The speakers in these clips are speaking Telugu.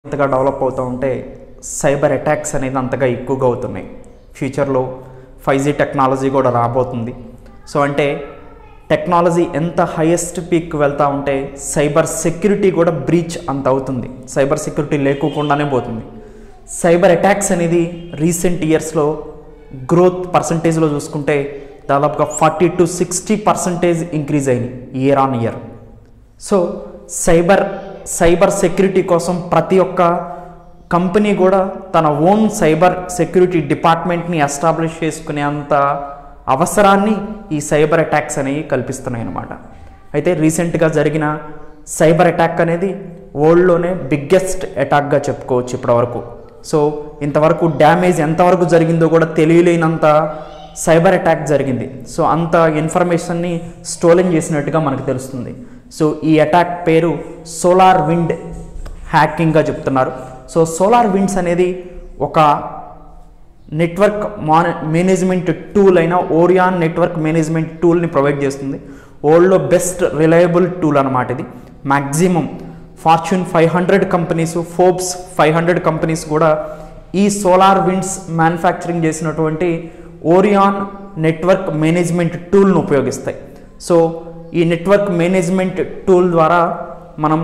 అంతగా డెవలప్ అవుతూ ఉంటే సైబర్ అటాక్స్ అనేది అంతగా ఎక్కువగా అవుతున్నాయి. ఫ్యూచర్లో 5G టెక్నాలజీ కూడా రాబోతుంది. సో అంటే టెక్నాలజీ ఎంత హైయెస్ట్ పీక్ వెళ్తూ ఉంటే సైబర్ సెక్యూరిటీ కూడా బ్రీచ్ అంత అవుతుంది. సైబర్ సెక్యూరిటీ లేకోకుండానే పోతుంది. సైబర్ అటాక్స్ అనేది రీసెంట్ ఇయర్స్లో గ్రోత్ పర్సంటేజ్లో చూసుకుంటే దాదాపుగా 40 to 60% ఇంక్రీజ్ అయింది year on year. So cyber security కోసం ప్రతి ఒక్క కంపెనీ కూడా తన ఓన్ సైబర్ సెక్యూరిటీ డిపార్ట్మెంట్ని ఎస్టాబ్లిష్ చేసుకునే అంత అవసరాన్ని ఈ సైబర్ అటాక్స్ అనేవి కల్పిస్తున్నాయి అన్నమాట. అయితే రీసెంట్గా జరిగిన సైబర్ అటాక్ అనేది వరల్డ్లోనే బిగ్గెస్ట్ అటాక్గా చెప్పుకోవచ్చు ఇప్పటివరకు. సో ఇంతవరకు డ్యామేజ్ ఎంతవరకు జరిగిందో కూడా తెలియలేనంత సైబర్ అటాక్ జరిగింది. సో అంత ఇన్ఫర్మేషన్ని స్టోలెన్ చేసినట్టుగా మనకు తెలుస్తుంది. సో ఈ అటాక్ పేరు సోలార్ విండ్ హ్యాకింగ్గా చెప్తున్నారు. సో సోలార్ విండ్స్ అనేది ఒక నెట్వర్క్ మేనేజ్మెంట్ టూల్ అయిన ఓరియాన్ నెట్వర్క్ మేనేజ్మెంట్ టూల్ని ప్రొవైడ్ చేస్తుంది. వరల్డ్లో బెస్ట్ రిలయబుల్ టూల్ అన్నమాట ఇది. Maximum fortune 500 companies, Forbes 500 companies కూడా ఈ సోలార్ విండ్స్ మ్యానుఫ్యాక్చరింగ్ చేసినటువంటి ఓరియాన్ నెట్వర్క్ మేనేజ్మెంట్ టూల్ను ఉపయోగిస్తాయి. సో ఈ నెట్వర్క్ మేనేజ్మెంట్ టూల్ ద్వారా మనం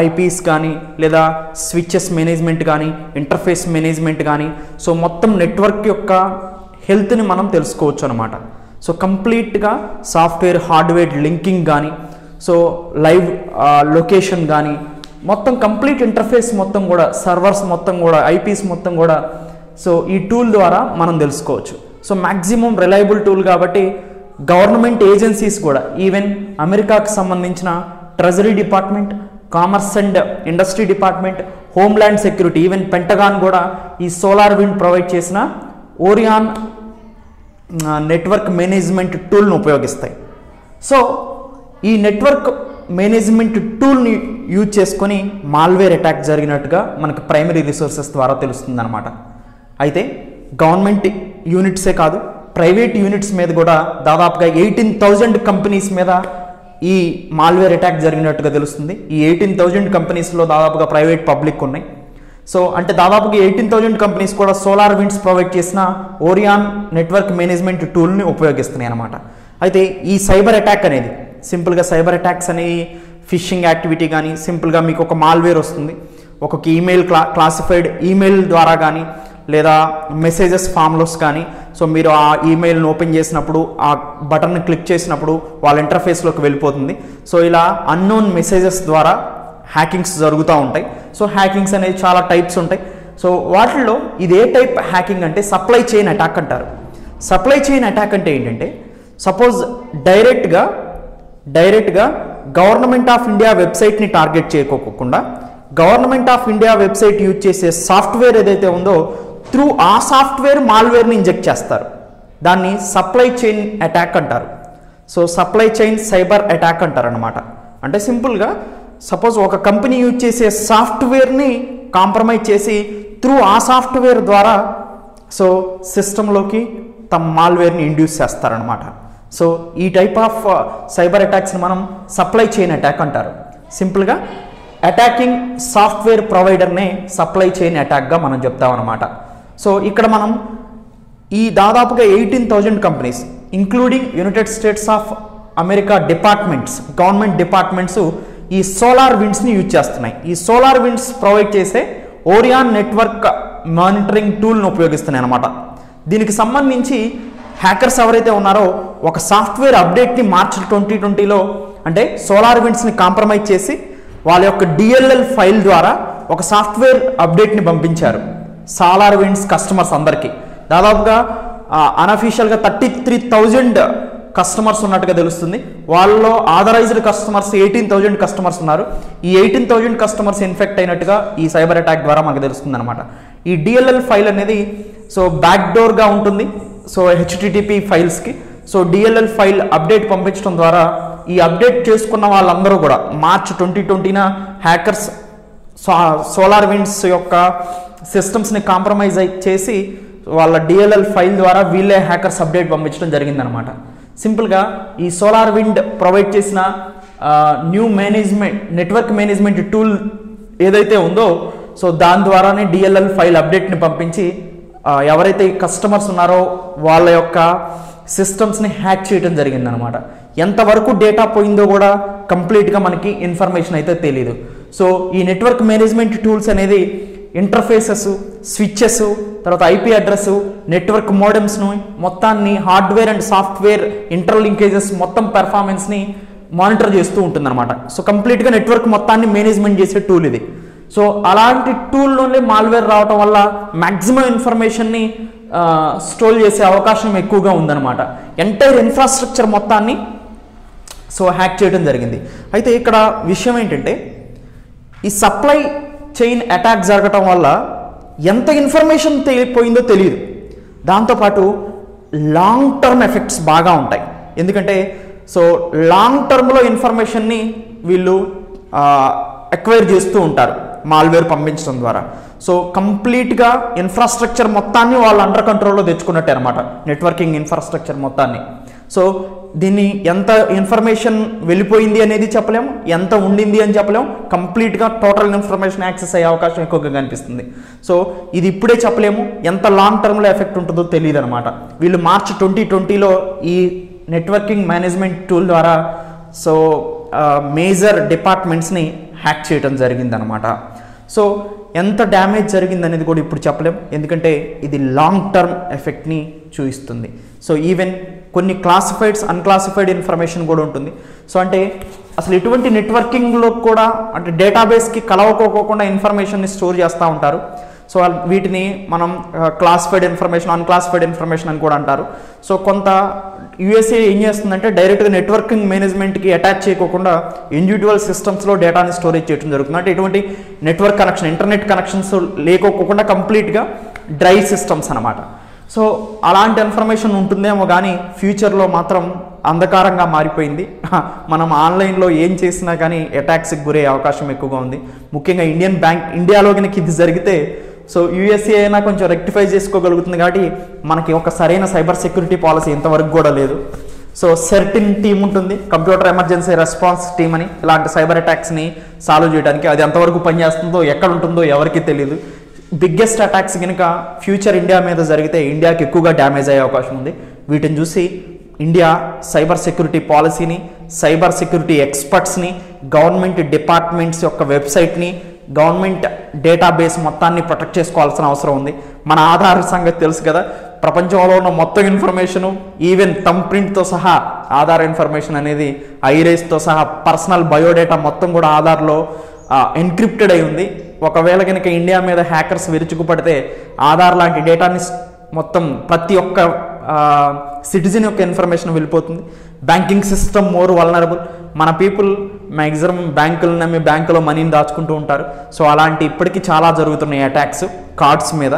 ఐపీస్ కానీ లేదా స్విచెస్ మేనేజ్మెంట్ కానీ ఇంటర్ఫేస్ మేనేజ్మెంట్ కానీ సో మొత్తం నెట్వర్క్ యొక్క హెల్త్ని మనం తెలుసుకోవచ్చు అనమాట. సో కంప్లీట్గా సాఫ్ట్వేర్ హార్డ్వేర్ లింకింగ్ కానీ సో లైవ్ లొకేషన్ కానీ మొత్తం కంప్లీట్ ఇంటర్ఫేస్ మొత్తం కూడా సర్వర్స్ మొత్తం కూడా ఐపీస్ మొత్తం కూడా సో ఈ టూల్ ద్వారా మనం తెలుసుకోవచ్చు. సో మ్యాక్సిమం రిలయబుల్ టూల్ కాబట్టి గవర్నమెంట్ ఏజెన్సీస్ కూడా ఈవెన్ అమెరికాకు సంబంధించిన treasury department, commerce and industry department, homeland security, even pentagon కూడా ఈ సోలార్ విండ్ ప్రొవైడ్ చేసిన ఓరియాన్ నెట్వర్క్ మేనేజ్మెంట్ టూల్ను ఉపయోగిస్తాయి. సో ఈ నెట్వర్క్ మేనేజ్మెంట్ టూల్ని యూజ్ చేసుకొని మాల్వేర్ అటాక్ జరిగినట్టుగా మనకు ప్రైమరీ రిసోర్సెస్ ద్వారా తెలుస్తుంది అనమాట. అయితే గవర్నమెంట్ యూనిట్సే కాదు ప్రైవేట్ యూనిట్స్ మీద కూడా దాదాపుగా 18,000 కంపెనీస్ మీద ఈ మాల్వేర్ అటాక్ జరిగినట్టుగా తెలుస్తుంది. ఈ 18,000 కంపెనీస్లో దాదాపుగా ప్రైవేట్ పబ్లిక్ ఉన్నాయి. సో అంటే దాదాపుగా 18,000 కంపెనీస్ కూడా సోలార్ విండ్స్ ప్రొవైడ్ చేసిన ఓరియాన్ నెట్వర్క్ మేనేజ్మెంట్ టూల్ని ఉపయోగిస్తున్నాయి అన్నమాట. అయితే ఈ సైబర్ అటాక్ అనేది సింపుల్గా సైబర్ అటాక్స్ అనేవి ఫిషింగ్ యాక్టివిటీ కానీ సింపుల్గా మీకు ఒక మాల్వేర్ వస్తుంది, ఒక్కొక్క ఈమెయిల్ క్లాసిఫైడ్ ఈమెయిల్ ద్వారా కానీ లేదా మెసేజెస్ ఫామ్లోస్ కానీ సో మీరు ఆ ఈమెయిల్ని ఓపెన్ చేసినప్పుడు ఆ బటన్ని క్లిక్ చేసినప్పుడు వాళ్ళ ఇంటర్ఫేస్లోకి వెళ్ళిపోతుంది. సో ఇలా అన్నోన్ మెసేజెస్ ద్వారా హ్యాకింగ్స్ జరుగుతూ ఉంటాయి. సో హ్యాకింగ్స్ అనేవి చాలా టైప్స్ ఉంటాయి. సో వాటిల్లో ఇది ఏ టైప్ హ్యాకింగ్ అంటే సప్లై చైన్ అటాక్ అంటారు. సప్లై చైన్ అటాక్ అంటే ఏంటంటే సపోజ్ డైరెక్ట్గా గవర్నమెంట్ ఆఫ్ ఇండియా వెబ్సైట్ని టార్గెట్ చేయకోకుండా government of India website use చేసే సాఫ్ట్వేర్ ఏదైతే ఉందో త్రూ ఆ సాఫ్ట్వేర్ మాల్వేర్ని ఇంజెక్ట్ చేస్తారు. దాన్ని సప్లై చైన్ అటాక్ అంటారు. So supply chain cyber attack అంటారు అనమాట. అంటే సింపుల్గా సపోజ్ ఒక కంపెనీ యూజ్ చేసే సాఫ్ట్వేర్ని కాంప్రమైజ్ చేసి త్రూ ఆ సాఫ్ట్వేర్ ద్వారా సో సిస్టంలోకి తమ మాల్వేర్ని ఇండ్యూస్ చేస్తారనమాట. సో ఈ టైప్ ఆఫ్ సైబర్ అటాక్స్ని మనం సప్లై చైన్ అటాక్ అంటారు. సింపుల్గా అటాకింగ్ సాఫ్ట్వేర్ ప్రొవైడర్నే సప్లై చైన్ అటాక్గా మనం చెప్తామన్నమాట. సో ఇక్కడ మనం ఈ దాదాపుగా 18,000 companies including United states of America departments, government departments ఈ సోలార్ విండ్స్ని యూజ్ చేస్తున్నాయి. ఈ సోలార్ విండ్స్ ప్రొవైడ్ చేసే ఓరియాన్ నెట్వర్క్ మానిటరింగ్ టూల్ను ఉపయోగిస్తున్నాయి అన్నమాట. దీనికి సంబంధించి హ్యాకర్స్ ఎవరైతే ఉన్నారో ఒక సాఫ్ట్వేర్ అప్డేట్ని మార్చ్ 2020లో అంటే సోలార్ విండ్స్ని కాంప్రమైజ్ చేసి వాళ్ళ యొక్క DLL ఫైల్ ద్వారా ఒక సాఫ్ట్వేర్ అప్డేట్ని పంపించారు సోలార్ విండ్స్ కస్టమర్స్ అందరికీ. దాదాపుగా అన్అఫీషియల్గా 33,000 కస్టమర్స్ ఉన్నట్టుగా తెలుస్తుంది. వాళ్ళలో ఆథరైజ్డ్ కస్టమర్స్ 18,000 కస్టమర్స్ ఉన్నారు. ఈ 18,000 కస్టమర్స్ ఇన్ఫెక్ట్ అయినట్టుగా ఈ సైబర్ అటాక్ ద్వారా మనకు తెలుస్తుంది అనమాట. ఈ DLL ఫైల్ అనేది సో బ్యాక్ డోర్గా ఉంటుంది సో HTTP ఫైల్స్కి. సో DLL ఫైల్ అప్డేట్ పంపించడం ద్వారా ఈ అప్డేట్ చేసుకున్న వాళ్ళందరూ కూడా మార్చ్ 2020న హ్యాకర్స్ సోలార్ విండ్స్ యొక్క సిస్టమ్స్ని కాంప్రమైజ్ చేసి వాళ్ళ DLL ఫైల్ ద్వారా వీళ్ళే హ్యాకర్స్ అప్డేట్ పంపించడం జరిగిందనమాట. సింపుల్గా ఈ సోలార్ విండ్ ప్రొవైడ్ చేసిన new management network management tool ఏదైతే ఉందో సో దాని ద్వారానే డిఎల్ఎల్ ఫైల్ అప్డేట్ని పంపించి ఎవరైతే కస్టమర్స్ ఉన్నారో వాళ్ళ యొక్క సిస్టమ్స్ని హ్యాక్ చేయడం జరిగిందనమాట. ఎంతవరకు డేటా పోయిందో కూడా కంప్లీట్గా మనకి ఇన్ఫర్మేషన్ అయితే తెలియదు. సో ఈ నెట్వర్క్ మేనేజ్మెంట్ టూల్స్ అనేది ఇంటర్ఫేసెస్, స్విచ్చెస్, తర్వాత ఐపీ అడ్రస్, నెట్వర్క్ మోడెమ్స్ను మొత్తాన్ని హార్డ్వేర్ అండ్ సాఫ్ట్వేర్ ఇంటర్లింకేజెస్ మొత్తం పెర్ఫార్మెన్స్ని మానిటర్ చేస్తూ ఉంటుందన్నమాట. సో కంప్లీట్గా నెట్వర్క్ మొత్తాన్ని మేనేజ్మెంట్ చేసే టూల్ ఇది. సో అలాంటి టూల్లోనే మాల్వేర్ రావటం వల్ల మ్యాక్సిమం ఇన్ఫర్మేషన్ని స్టోర్ చేసే అవకాశం ఎక్కువగా ఉందన్నమాట. ఎంటైర్ ఇన్ఫ్రాస్ట్రక్చర్ మొత్తాన్ని సో హ్యాక్ చేయడం జరిగింది. అయితే ఇక్కడ విషయం ఏంటంటే ఈ సప్లై చైన్ అటాక్ జరగటం వల్ల ఎంత ఇన్ఫర్మేషన్ పోయిందో తెలియదు. దాంతోపాటు లాంగ్ టర్మ్ ఎఫెక్ట్స్ బాగా ఉంటాయి. ఎందుకంటే సో లాంగ్ టర్మ్లో ఇన్ఫర్మేషన్ని వీళ్ళు ఎక్వైర్ చేస్తూ ఉంటారు మాల్వేర్ పంపించడం ద్వారా. సో కంప్లీట్గా ఇన్ఫ్రాస్ట్రక్చర్ మొత్తాన్ని వాళ్ళు అండర్ కంట్రోల్లో తెచ్చుకున్నట్టే అనమాట, నెట్వర్కింగ్ ఇన్ఫ్రాస్ట్రక్చర్ మొత్తాన్ని. సో దీన్ని ఎంత ఇన్ఫర్మేషన్ వెళ్ళిపోయింది అనేది చెప్పలేము, ఎంత ఉండింది అని చెప్పలేము. కంప్లీట్గా టోటల్ ఇన్ఫర్మేషన్ యాక్సెస్ అయ్యే అవకాశం ఎక్కువగా కనిపిస్తుంది. సో ఇది ఇప్పుడే చెప్పలేము, ఎంత లాంగ్ టర్మ్లో ఎఫెక్ట్ ఉంటుందో తెలియదు అనమాట. వీళ్ళు మార్చ్ 2020లో ఈ నెట్వర్కింగ్ మేనేజ్మెంట్ టూల్ ద్వారా సో మేజర్ డిపార్ట్మెంట్స్ని హ్యాక్ చేయడం జరిగిందనమాట. సో ఎంత డ్యామేజ్ జరిగిందనేది కూడా ఇప్పుడు చెప్పలేం, ఎందుకంటే ఇది లాంగ్ టర్మ్ ఎఫెక్ట్ని చూపిస్తుంది. సో ఈవెన్ కొన్ని క్లాసిఫైడ్స్, అన్క్లాసిఫైడ్ ఇన్ఫర్మేషన్ కూడా ఉంటుంది. సో అంటే అసలు ఎటువంటి నెట్వర్కింగ్లో కూడా అంటే డేటాబేస్కి కలవకోకుండా ఇన్ఫర్మేషన్ని స్టోర్ చేస్తూ ఉంటారు. సో వీటిని మనం క్లాసిఫైడ్ ఇన్ఫర్మేషన్, అన్క్లాసిఫైడ్ ఇన్ఫర్మేషన్ అని కూడా అంటారు. సో కొంత యూఎస్ఏ ఏం చేస్తుందంటే డైరెక్ట్గా నెట్వర్కింగ్ మేనేజ్మెంట్కి అటాచ్ చేయకుండా ఇండివిజువల్ సిస్టమ్స్లో డేటాని స్టోరేజ్ చేయడం జరుగుతుంది. అంటే ఎటువంటి నెట్వర్క్ కనెక్షన్, ఇంటర్నెట్ కనెక్షన్స్ లేకోకుండా కంప్లీట్గా డ్రై సిస్టమ్స్ అనమాట. సో అలాంటి ఇన్ఫర్మేషన్ ఉంటుందేమో కానీ ఫ్యూచర్లో మాత్రం అంధకారంగా మారిపోయింది. మనం ఆన్లైన్లో ఏం చేసినా కానీ అటాక్స్కి గురయ్యే అవకాశం ఎక్కువగా ఉంది. ముఖ్యంగా ఇండియాలో కనుక ఇది జరిగితే సో యూఎస్ఏ అయినా కొంచెం రెక్టిఫై చేసుకోగలుగుతుంది. కాబట్టి మనకి ఒక సరైన సైబర్ సెక్యూరిటీ పాలసీ ఇంతవరకు కూడా లేదు. సో సెర్టిన్ టీం ఉంటుంది, కంప్యూటర్ ఎమర్జెన్సీ రెస్పాన్స్ టీం అని, ఇలాంటి సైబర్ అటాక్స్ని సాల్వ్ చేయడానికి. అది ఎంతవరకు పనిచేస్తుందో, ఎక్కడ ఉంటుందో ఎవరికి తెలియదు. బిగ్గెస్ట్ అటాక్స్ కనుక ఫ్యూచర్ ఇండియా మీద జరిగితే ఇండియాకి ఎక్కువగా డ్యామేజ్ అయ్యే అవకాశం ఉంది. వీటిని చూసి ఇండియా సైబర్ సెక్యూరిటీ పాలసీని, సైబర్ సెక్యూరిటీ ఎక్స్పర్ట్స్ని, గవర్నమెంట్ డిపార్ట్మెంట్స్ యొక్క వెబ్సైట్ని, గవర్నమెంట్ డేటాబేస్ మొత్తాన్ని ప్రొటెక్ట్ చేసుకోవాల్సిన అవసరం ఉంది. మన ఆధార్ సంగతి తెలుసు కదా, ప్రపంచంలో ఉన్న మొత్తం ఇన్ఫర్మేషను ఈవెన్ థంబ్ ప్రింట్తో సహా ఆధార్ ఇన్ఫర్మేషన్ అనేది, ఐరేస్తో సహా పర్సనల్ బయోడేటా మొత్తం కూడా ఆధార్లో ఎన్క్రిప్టెడ్ అయి ఉంది. ఒకవేళ కనుక ఇండియా మీద హ్యాకర్స్ విరుచుకుపడితే ఆధార్ లాంటి డేటాని మొత్తం ప్రతి ఒక్క సిటిజన్ యొక్క ఇన్ఫర్మేషన్ వెళ్ళిపోతుంది. Banking system more vulnerable. మన పీపుల్ మ్యాక్సిమం బ్యాంకులు నమ్మి బ్యాంకులో మనీని దాచుకుంటూ ఉంటారు. సో అలాంటి ఇప్పటికీ చాలా జరుగుతున్నాయి అటాక్స్ కార్డ్స్ మీద.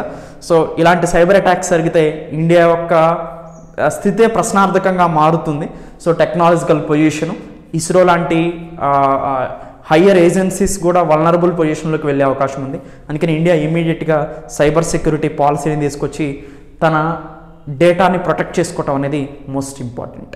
సో ఇలాంటి సైబర్ అటాక్స్ జరిగితే ఇండియా యొక్క స్థితే ప్రశ్నార్థకంగా మారుతుంది. సో టెక్నాలజికల్ పొజిషను, ఇస్రో లాంటి హయ్యర్ ఏజెన్సీస్ కూడా వల్నరబుల్ పొజిషన్లోకి వెళ్ళే అవకాశం ఉంది. అందుకని ఇండియా ఇమీడియట్గా సైబర్ సెక్యూరిటీ పాలసీని తీసుకొచ్చి తన డేటాని ప్రొటెక్ట్ చేసుకోవటం అనేది మోస్ట్ ఇంపార్టెంట్.